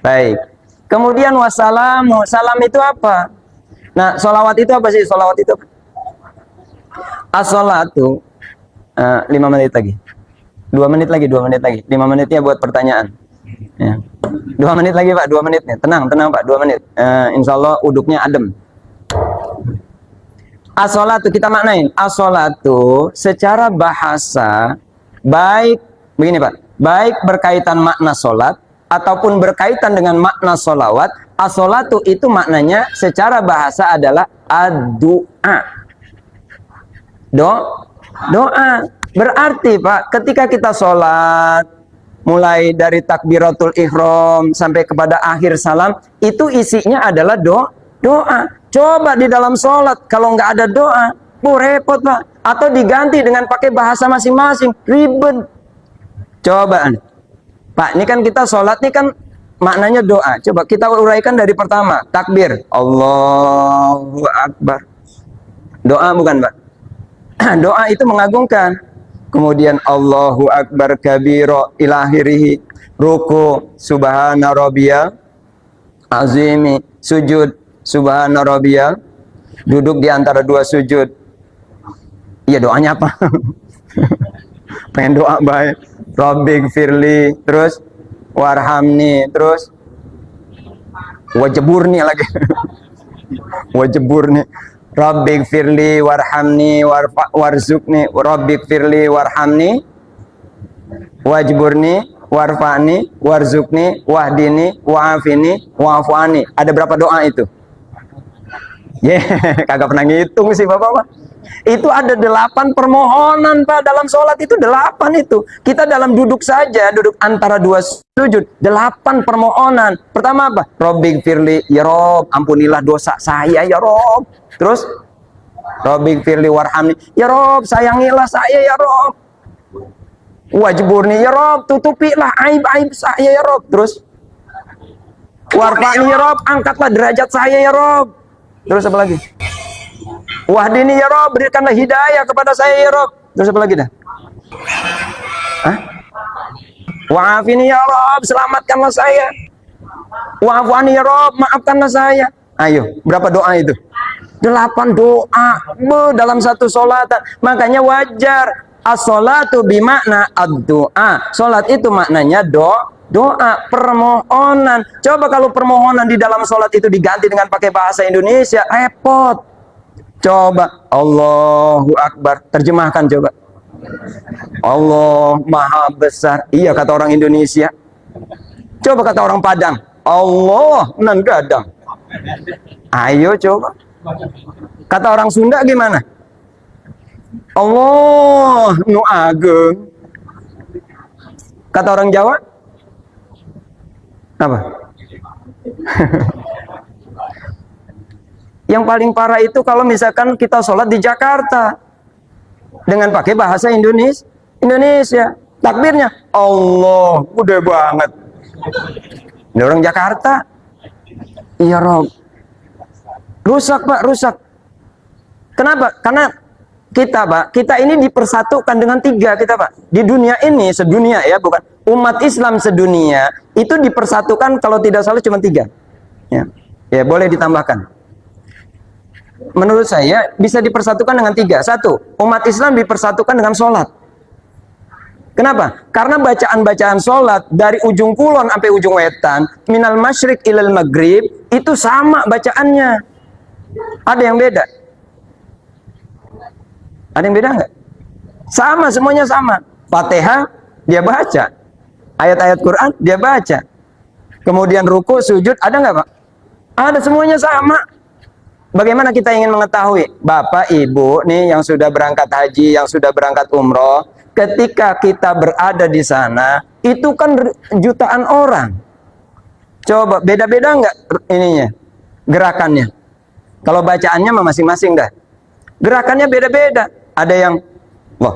Baik. Kemudian wassalamu. Salam itu apa? Nah, sholawat itu apa sih? Sholawat itu apa? As-sholatu. 5 menit lagi. 2 menit lagi, 2 menit lagi. 5 menitnya buat pertanyaan. Ya. 2 menit lagi Pak, 2 menit nih. Tenang, tenang Pak, 2 menit. Insya Allah uduknya adem. As-sholatu kita maknain. As-sholatu secara bahasa baik begini Pak, baik berkaitan makna sholat ataupun berkaitan dengan makna sholawat. As-sholatu itu maknanya secara bahasa adalah ad-du'a. Doa. Berarti Pak, ketika kita sholat, mulai dari takbiratul ihram sampai kepada akhir salam, itu isinya adalah doa. Coba di dalam sholat, kalau nggak ada doa, repot Pak. Atau diganti dengan pakai bahasa masing-masing, ribet. Coba Pak, ini kan kita sholat, ini kan maknanya doa. Coba kita uraikan dari pertama, takbir, Allahu Akbar. Doa bukan Pak? Doa itu mengagungkan. Kemudian Allahu Akbar kabiro ilahirihi, ruku subhana rabbiyal azimi, sujud subhana rabbiyal, duduk di antara dua sujud. Iya, doanya apa? Pengen doa baik. Rabbik firli, terus warhamni, terus wajeburni lagi. Wajeburni. Rabbik firli warhamni warzukni, Rabbik firli warhamni wajburni warfani warzukni wahdini wa'afini wa'afani. Ada berapa doa itu? Kagak pernah ngitung sih Bapak. Itu ada 8 permohonan Pak dalam sholat, itu 8 itu. Kita dalam duduk saja, duduk antara dua sujud, 8 permohonan. Pertama apa? Rabbik firli, ya Rob, ampunilah dosa saya ya Rob. Terus Rabbik firli warhamni, ya Rob, sayangilah saya ya Rob. Wajburni, ya Rob, tutupilah aib-aib saya ya Rob. Terus warfani ya Rob, angkatlah derajat saya ya Rob. Terus apa lagi? Wahdini ya Rob, berikanlah hidayah kepada saya ya Rob. Terus apa lagi dah? Wa'afini ya Rob, selamatkanlah saya. Wa'afani ya Rob, maafkanlah saya. Ayo, berapa doa itu? 8 doa dalam satu sholat. Makanya wajar as-sholatu bimakna ad-doa. Sholat itu maknanya doa, permohonan. Coba kalau permohonan di dalam sholat itu diganti dengan pakai bahasa Indonesia, repot. Coba Allahu Akbar, terjemahkan coba. Allah Maha Besar. Iya kata orang Indonesia. Coba kata orang Padang, Allah nan gadang. Ayo coba. Kata orang Sunda gimana? Allah nu ageng. Kata orang Jawa apa? Yang paling parah itu kalau misalkan kita sholat di Jakarta dengan pakai bahasa Indonesia. Takbirnya Allah, udah banget. Ini orang Jakarta. Iya Rob. Rusak Pak, rusak. Kenapa? Karena kita Pak, kita ini dipersatukan dengan 3 kita Pak. Di dunia ini, sedunia ya, bukan. Umat Islam sedunia itu dipersatukan kalau tidak salah cuma 3. Ya, boleh ditambahkan. Menurut saya bisa dipersatukan dengan 3. 1, umat Islam dipersatukan dengan sholat. Kenapa? Karena bacaan-bacaan sholat dari ujung kulon sampai ujung wetan, minal masyriq ilal maghrib, itu sama bacaannya. Ada yang beda? Ada yang beda nggak? Sama, semuanya sama. Fatihah dia baca, ayat-ayat Quran dia baca. Kemudian ruku, sujud, ada nggak Pak? Ada, semuanya sama. Bagaimana kita ingin mengetahui? Bapak, Ibu nih yang sudah berangkat haji, yang sudah berangkat umroh, ketika kita berada di sana, itu kan jutaan orang. Coba beda-beda nggak ininya, gerakannya? Kalau bacaannya mah masing-masing dah. Gerakannya beda-beda. Ada yang, wah,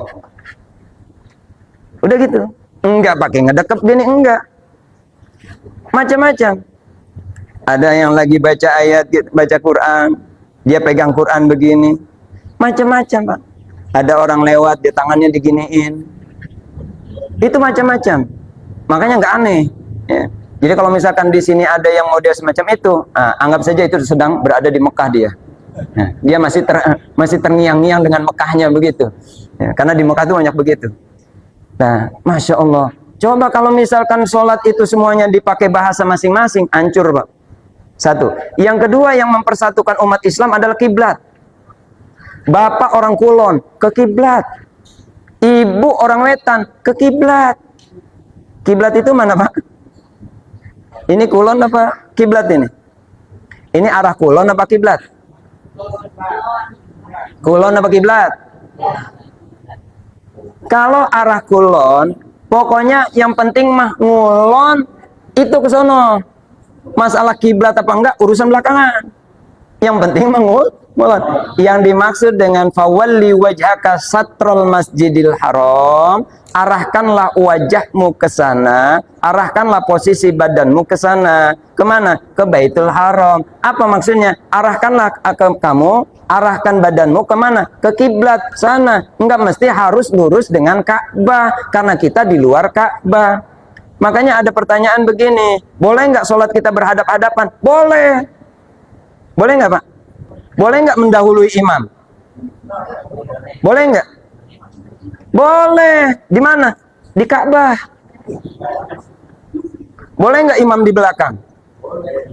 udah gitu. Enggak pakai ngedekep gini, enggak. Macam-macam. Ada yang lagi baca ayat, baca Quran, dia pegang Quran begini. Macam-macam Pak. Ada orang lewat, di tangannya diginiin. Itu macam-macam. Makanya nggak aneh. Ya. Jadi kalau misalkan di sini ada yang model semacam itu, anggap saja itu sedang berada di Mekah dia. Nah, dia masih terngiang-ngiang dengan Mekahnya begitu. Ya, karena di Mekah itu banyak begitu. Nah, Masya Allah. Coba kalau misalkan sholat itu semuanya dipakai bahasa masing-masing, hancur, Pak. Satu. Yang kedua yang mempersatukan umat Islam adalah kiblat. Bapak orang Kulon ke kiblat. Ibu orang Wetan ke kiblat. Kiblat itu mana, Pak? Ini Kulon apa kiblat ini? Ini arah Kulon apa kiblat? Kulon apa kiblat? Kalau arah Kulon, pokoknya yang penting mah ngulon itu ke sono. Masalah kiblat apa enggak urusan belakangan. Yang penting mengulon. Yang dimaksud dengan fawalli wajhaka satrul masjidil haram, arahkanlah wajahmu ke sana, arahkanlah posisi badanmu ke sana. Kemana? Ke Baitul Haram. Apa maksudnya? Arahkanlah kamu, arahkan badanmu kemana? Ke kiblat sana. Enggak mesti harus lurus dengan Ka'bah, karena kita di luar Ka'bah. Makanya ada pertanyaan begini, boleh nggak sholat kita berhadap-hadapan? Boleh. Boleh nggak, Pak? Boleh nggak mendahului imam? Boleh nggak? Boleh. Di mana? Di Ka'bah. Boleh nggak imam di belakang?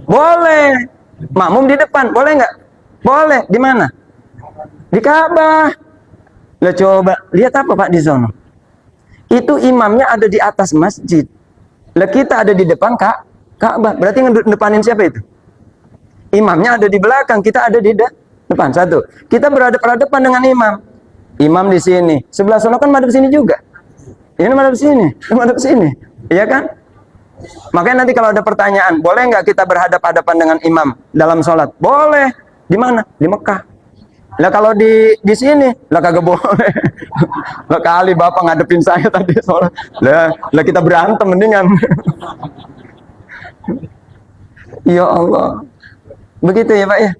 Boleh. Makmum di depan. Boleh nggak? Boleh. Di mana? Di Ka'bah. Lah coba lihat apa, Pak, di sana? Itu imamnya ada di atas masjid. Lah kita ada di depan Ka'bah. Berarti ngedepanin siapa itu? Imamnya ada di belakang, kita ada di depan. Satu. Kita berhadapan dengan imam. Imam di sini. Sebelah sana kan madhab sini juga. Ini madhab sini, madhab sini. Iya kan? Makanya nanti kalau ada pertanyaan, boleh nggak kita berhadapan dengan imam dalam sholat? Boleh. Di mana? Di Mekah. Lah kalau di sini, lah kagak boleh. Lah kali Bapak ngadepin saya tadi sholat. Lah kita berantem mendingan. Ya Allah. Begitu ya, Pak ya?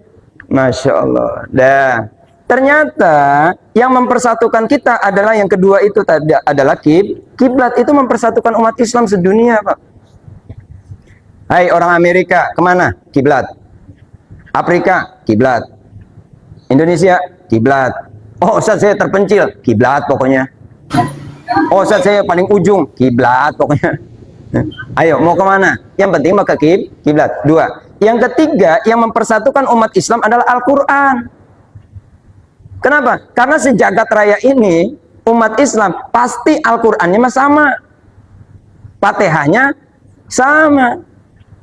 Masya Allah. Dah. Ternyata yang mempersatukan kita adalah yang kedua itu tadi adalah kiblat. Itu mempersatukan umat Islam sedunia, Pak. Hai orang Amerika, kemana? Kiblat. Afrika, kiblat. Indonesia, kiblat. Oh, Ustaz saya terpencil, kiblat pokoknya. Oh, Ustaz saya paling ujung, kiblat pokoknya. Ayo, mau kemana? Yang penting maka kiblat. Dua. Yang ketiga yang mempersatukan umat Islam adalah Al-Quran. Kenapa? Karena sejagat raya ini umat Islam pasti Al-Qurannya sama, Fatihahnya sama,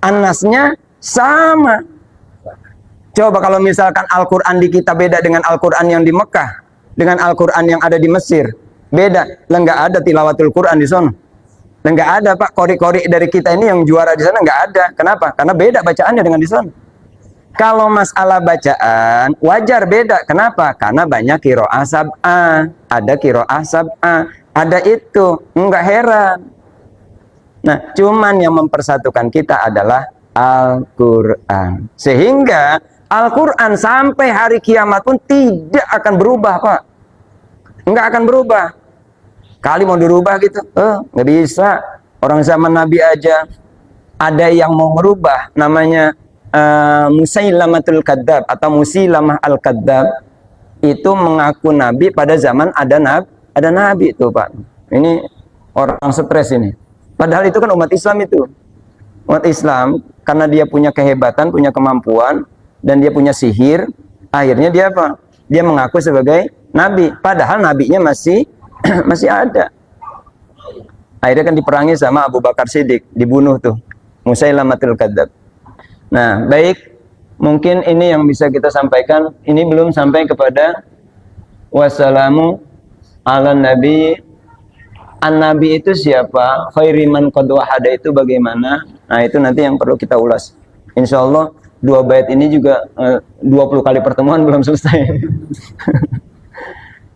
An-Nasnya sama. Coba kalau misalkan Al-Quran di kita beda dengan Al-Quran yang di Mekah, dengan Al-Quran yang ada di Mesir, beda. Lah nggak ada tilawatul Quran di sana. Nggak ada, Pak, kori-kori dari kita ini yang juara di sana nggak ada. Kenapa? Karena beda bacaannya dengan di sana. Kalau masalah bacaan wajar beda. Kenapa? Karena banyak qiraah sab'ah, ada qiraah sab'ah, ada itu, nggak heran. Nah, cuman yang mempersatukan kita adalah Al-Quran. Sehingga Al-Quran sampai hari kiamat pun tidak akan berubah, Pak. Nggak akan berubah. Kali mau dirubah gitu, nggak bisa. Orang zaman Nabi aja ada yang mau merubah, namanya Musailamatul Kadzab atau Musilamah Al-Kadzab. Itu mengaku Nabi pada zaman ada Nabi itu, Pak. Ini orang stres ini. Padahal itu kan umat Islam itu. Umat Islam karena dia punya kehebatan, punya kemampuan, dan dia punya sihir, akhirnya dia apa? Dia mengaku sebagai Nabi. Padahal Nabinya masih ada. Akhirnya kan diperangi sama Abu Bakar Siddiq, dibunuh tuh Musailamatul Kadzab. Nah, baik, mungkin ini yang bisa kita sampaikan. Ini belum sampai kepada wassalamu ala nabi. An-nabi itu siapa? Khairiman qad wahada itu bagaimana? Nah, itu nanti yang perlu kita ulas. Insya Allah 2 bait ini juga 20 kali pertemuan belum selesai.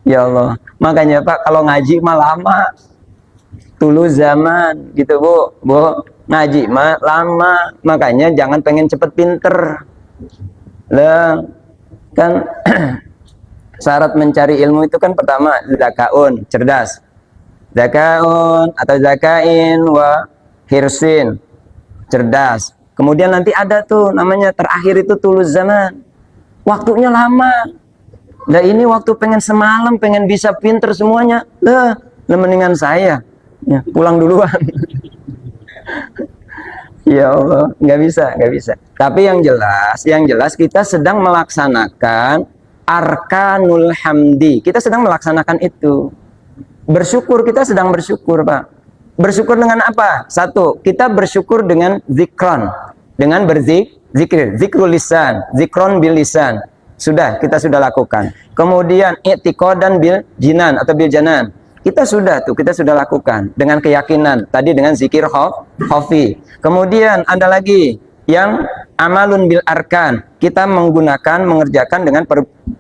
Ya Allah, makanya Pak kalau ngaji mah lama, dulu zaman gitu Bu, ngaji mah lama, makanya jangan pengen cepet pinter. Lah kan syarat mencari ilmu itu kan pertama zakaun, cerdas, zakaun atau zakain wa hirsin cerdas. Kemudian nanti ada tuh namanya terakhir itu tulus zaman. Waktunya lama. Nah ini waktu pengen semalam, pengen bisa pinter semuanya. Mendingan saya ya, pulang duluan. Ya Allah, nggak bisa. Tapi yang jelas kita sedang melaksanakan arkanul hamdi. Kita sedang melaksanakan itu. Bersyukur, kita sedang bersyukur, Pak. Bersyukur dengan apa? Satu, kita bersyukur dengan zikron, dengan berzikir, zikrul lisan, zikron bil lisan. Kita sudah lakukan. Kemudian i'tiqadan bil jinan atau bil janan. Kita sudah lakukan dengan keyakinan. Tadi dengan zikir khafi. Kemudian ada lagi yang amalun bil arkan. Kita mengerjakan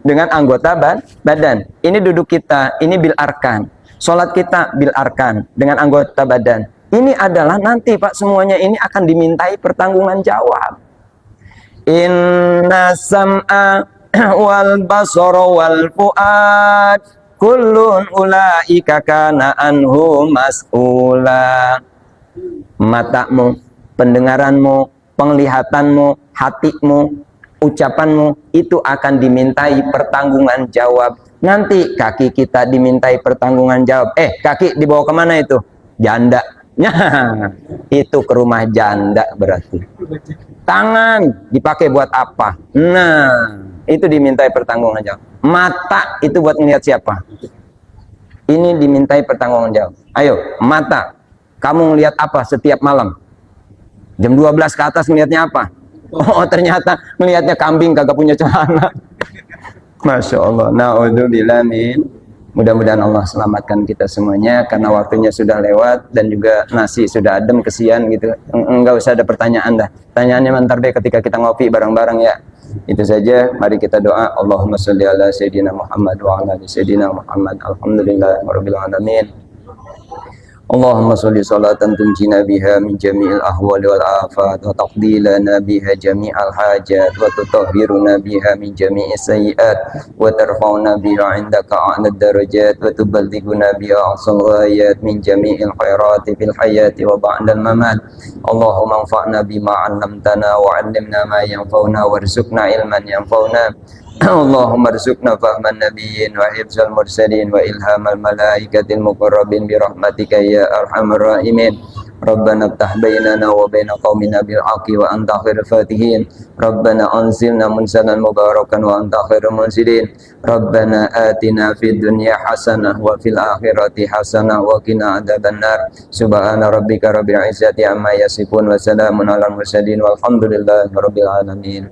dengan anggota badan. Ini duduk kita, ini bil arkan. Salat kita bil arkan dengan anggota badan. Ini adalah nanti Pak, semuanya ini akan dimintai pertanggungan jawab. Inna sam'a wal basara wal fuad kullun ulaika kana anhu mas'ula. Matamu, pendengaranmu, penglihatanmu, hatimu, ucapanmu itu akan dimintai pertanggungan jawab. Nanti kaki kita dimintai pertanggungan jawab. Kaki dibawa kemana itu? Janda. Itu ke rumah janda berarti. Tangan dipakai buat apa? Nah, itu dimintai pertanggungan jawab. Mata itu buat melihat siapa? Ini dimintai pertanggungan jawab. Ayo, mata. Kamu ngelihat apa setiap malam? Jam 12 ke atas ngelihatnya apa? Oh, ternyata ngelihatnya kambing kagak punya celana. Masya Allah. Na'udzubillah min. Mudah-mudahan Allah selamatkan kita semuanya, karena waktunya sudah lewat dan juga nasi sudah adem, kesian gitu. Enggak usah ada pertanyaan dah. Pertanyaannya mantar deh ketika kita ngopi bareng-bareng ya. Itu saja. Mari kita doa. Allahumma sholli ala sayyidina Muhammad wa ala ali sayyidina Muhammad. Alhamdulillahirabbil alamin. Allahumma sholli salatan tunjina biha min jami'il ahwali wal afat wa taqdilana biha jami'al hajat wa tutahhiruna biha min jami'is sayyi'at wa tarfa'una biha 'indaka a'la darajat wa tuballighuna biha aqsal ghayat min jami'il khairati fil hayati wa ba'dal mamat. Allahumma anfa'na bima 'allamtana wa 'allimna ma yanfa'una warzuqna ilman yanfa'una. Allahumma rzuqna fahman nabiyyin wa hifzal mursalin wa ilhamal malaikatil muqarrabin bi rahmatika ya arhamar rahimin. Rabbana iftah bainana wa baina qaumina bil haqqi wa anta khairul fatihin. Rabbana anzilna munzalan mubarakan wa anta khairul munzilin. Rabbana atina fid dunya hasanah wa fil akhirati hasanah wa qina adzabannar. Subhana rabbika rabbil izzati amma yasifun wa salamun alal mursalin walhamdulillahi rabbil alamin.